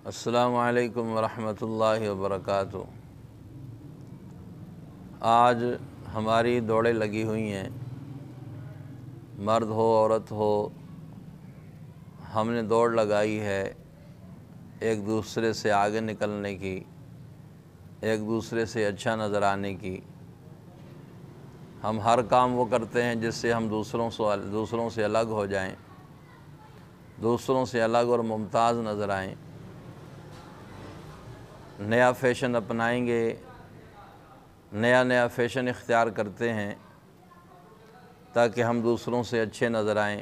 السلام علیکم ورحمۃ اللہ وبرکاتہ۔ آج ہماری دوڑیں لگی ہوئی ہیں، مرد ہو عورت ہو، ہم نے دوڑ لگائی ہے ایک دوسرے سے آگے نکلنے کی، ایک دوسرے سے اچھا نظر آنے کی۔ ہم ہر کام وہ کرتے ہیں جس سے ہم دوسروں سے الگ ہو جائیں، دوسروں سے الگ اور ممتاز نظر آئیں۔ نیا فیشن اپنائیں گے، نیا فیشن اختیار کرتے ہیں تاکہ ہم دوسروں سے اچھے نظر آئیں،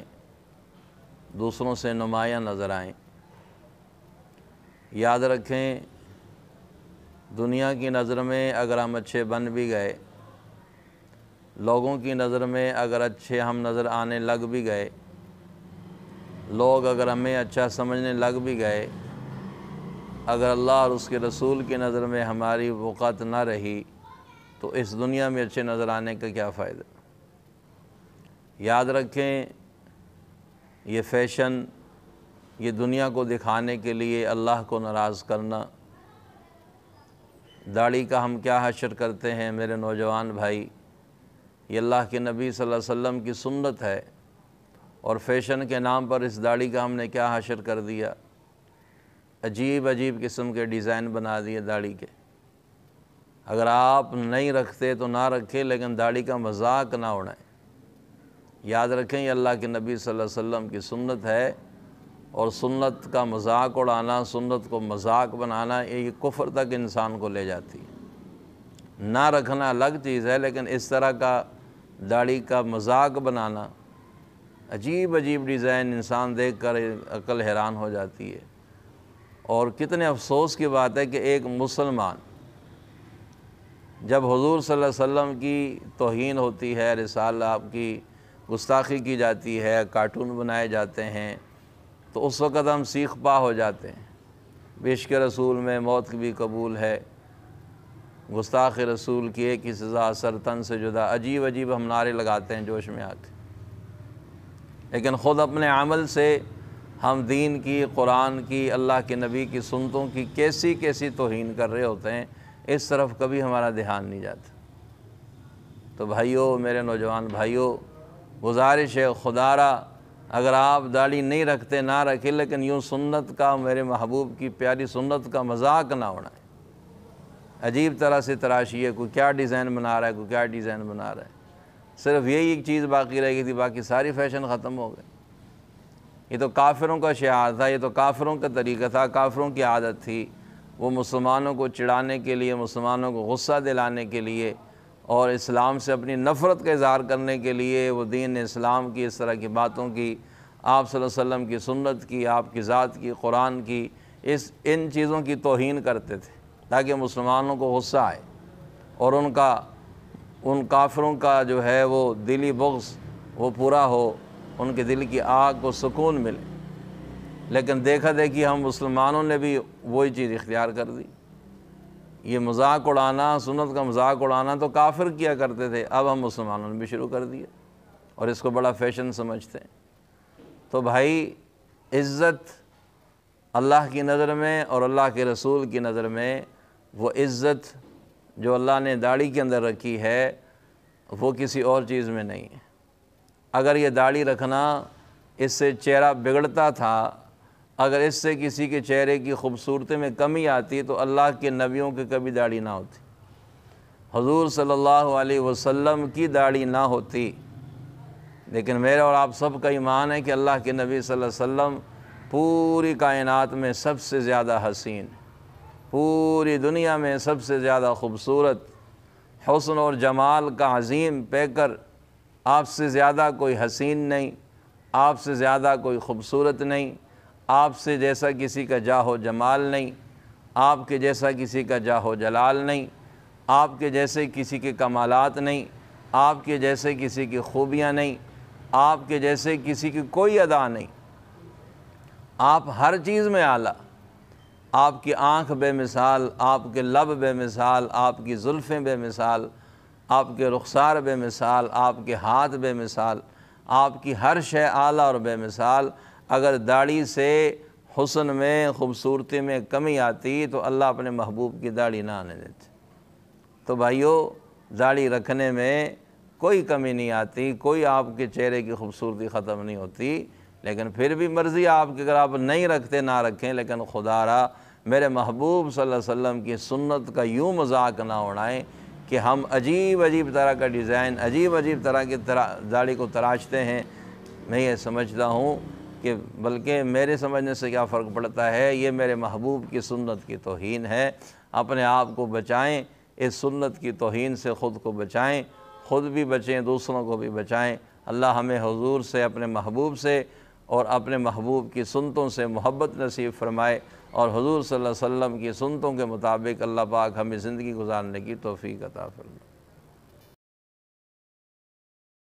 دوسروں سے نمایاں نظر آئیں۔ یاد رکھیں، دنیا کی نظر میں اگر ہم اچھے بن بھی گئے، لوگوں کی نظر میں اگر اچھے ہم نظر آنے لگ بھی گئے، لوگ اگر ہمیں اچھا سمجھنے لگ بھی گئے، اگر اللہ اور اس کے رسول کی نظر میں ہماری وقت نہ رہی تو اس دنیا میں اچھے نظر آنے کا کیا فائدہ۔ یاد رکھیں، یہ فیشن، یہ دنیا کو دکھانے کے لیے اللہ کو ناراض کرنا۔ داڑھی کا ہم کیا حشر کرتے ہیں میرے نوجوان بھائی، یہ اللہ کے نبی صلی اللہ علیہ وسلم کی سنت ہے، اور فیشن کے نام پر اس داڑھی کا ہم نے کیا حشر کر دیا۔ عجیب قسم کے ڈیزائن بنا دیے داڑھی کے۔ اگر آپ نہیں رکھتے تو نہ رکھیں، لیکن داڑھی کا مذاق نہ اڑائیں۔ یاد رکھیں، یہ اللہ کے نبی صلی اللہ علیہ وسلم کی سنت ہے، اور سنت کا مذاق اڑانا، سنت کو مذاق بنانا، یہ کفر تک انسان کو لے جاتی ہے۔ نہ رکھنا الگ چیز ہے، لیکن اس طرح کا داڑھی کا مذاق بنانا، عجیب ڈیزائن انسان دیکھ کر عقل حیران ہو جاتی ہے۔ اور کتنے افسوس کی بات ہے کہ ایک مسلمان جب حضور صلی اللہ علیہ وسلم کی توہین ہوتی ہے، رسالہ آپ کی گستاخی کی جاتی ہے، کارٹون بنائے جاتے ہیں، تو اس وقت ہم سیخ پا ہو جاتے ہیں۔ عشق رسول میں موت بھی قبول ہے، گستاخ رسول کی ایک ہی سزا، سر تن سے جدا۔ عجیب ہم نعرے لگاتے ہیں جوش میں آ کے، لیکن خود اپنے عمل سے ہم دین کی، قرآن کی، اللہ کے نبی کی سنتوں کی کیسی توہین کر رہے ہوتے ہیں، اس طرف کبھی ہمارا دھیان نہیں جاتا۔ تو بھائیو، میرے نوجوان بھائیو، گزارش ہے خدا را، اگر آپ داڑھی نہیں رکھتے نہ رکھیں، لیکن یوں سنت کا، میرے محبوب کی پیاری سنت کا مذاق نہ اڑائیں۔ عجیب طرح سے تراشیے، کوئی کیا ڈیزائن بنا رہا ہے، کوئی کیا ڈیزائن بنا رہا ہے۔ صرف یہی ایک چیز باقی رہ گئی تھی، باقی ساری فیشن ختم ہو گئے۔ یہ تو کافروں کا شعار تھا، یہ تو کافروں کا طریقہ تھا، کافروں کی عادت تھی۔ وہ مسلمانوں کو چڑھانے کے لیے، مسلمانوں کو غصہ دلانے کے لیے، اور اسلام سے اپنی نفرت کا اظہار کرنے کے لیے وہ دین اسلام کی اس طرح کی باتوں کی، آپ صلی اللہ علیہ وسلم کی سنت کی، آپ کی ذات کی، قرآن کی، ان چیزوں کی توہین کرتے تھے تاکہ مسلمانوں کو غصہ آئے، اور ان کافروں کا جو ہے وہ دلی بغض وہ پورا ہو، ان کے دل کی آگ کو سکون ملے۔ لیکن دیکھا دیکھی ہم مسلمانوں نے بھی وہی چیز اختیار کر دی۔ یہ مذاق اڑانا، سنت کا مذاق اڑانا تو کافر کیا کرتے تھے، اب ہم مسلمانوں نے بھی شروع کر دیا، اور اس کو بڑا فیشن سمجھتے ہیں۔ تو بھائی، عزت اللہ کی نظر میں اور اللہ کے رسول کی نظر میں، وہ عزت جو اللہ نے داڑھی کے اندر رکھی ہے، وہ کسی اور چیز میں نہیں ہے۔ اگر یہ داڑھی رکھنا، اس سے چہرہ بگڑتا تھا، اگر اس سے کسی کے چہرے کی خوبصورتی میں کمی آتی تو اللہ کے نبیوں کی کبھی داڑھی نہ ہوتی، حضور صلی اللہ علیہ وسلم کی داڑھی نہ ہوتی۔ لیکن میرا اور آپ سب کا ایمان ہے کہ اللہ کے نبی صلی اللہ علیہ وسلم پوری کائنات میں سب سے زیادہ حسین، پوری دنیا میں سب سے زیادہ خوبصورت، حسن اور جمال کا عظیم پیکر، آپ سے زیادہ کوئی حسین نہیں، آپ سے زیادہ کوئی خوبصورت نہیں، آپ سے جیسا کسی کا جاہ و جمال نہیں، آپ کے جیسا کسی کا جاہ و جلال نہیں، آپ کے جیسے کسی کے کمالات نہیں، آپ کے جیسے کسی کی خوبیاں نہیں، آپ کے جیسے کسی کی کوئی ادا نہیں۔ آپ ہر چیز میں اعلیٰ، آپ کی آنکھ بے مثال، آپ کے لب بے مثال، آپ کی زلفیں بے مثال، آپ کے رخسار بے مثال، آپ کے ہاتھ بے مثال، آپ کی ہر شے اعلیٰ اور بے مثال۔ اگر داڑھی سے حسن میں خوبصورتی میں کمی آتی تو اللہ اپنے محبوب کی داڑھی نہ آنے دیتے۔ تو بھائیو، داڑھی رکھنے میں کوئی کمی نہیں آتی، کوئی آپ کے چہرے کی خوبصورتی ختم نہیں ہوتی، لیکن پھر بھی مرضی آپ کی، اگر آپ نہیں رکھتے نہ رکھیں، لیکن خدا را میرے محبوب صلی اللہ علیہ وسلم کی سنت کا یوں مذاق نہ اڑائیں کہ ہم عجیب عجیب طرح کا ڈیزائن، عجیب عجیب طرح کی داڑھی کو تراشتے ہیں۔ میں یہ سمجھتا ہوں کہ بلکہ میرے سمجھنے سے کیا فرق پڑتا ہے، یہ میرے محبوب کی سنت کی توہین ہے۔ اپنے آپ کو بچائیں، اس سنت کی توہین سے خود کو بچائیں، خود بھی بچیں، دوسروں کو بھی بچائیں۔ اللہ ہمیں حضور سے، اپنے محبوب سے اور اپنے محبوب کی سنتوں سے محبت نصیب فرمائے، اور حضور صلی اللہ علیہ وسلم کی سنتوں کے مطابق اللہ پاک ہمیں زندگی گزارنے کی توفیق عطا فرمائے۔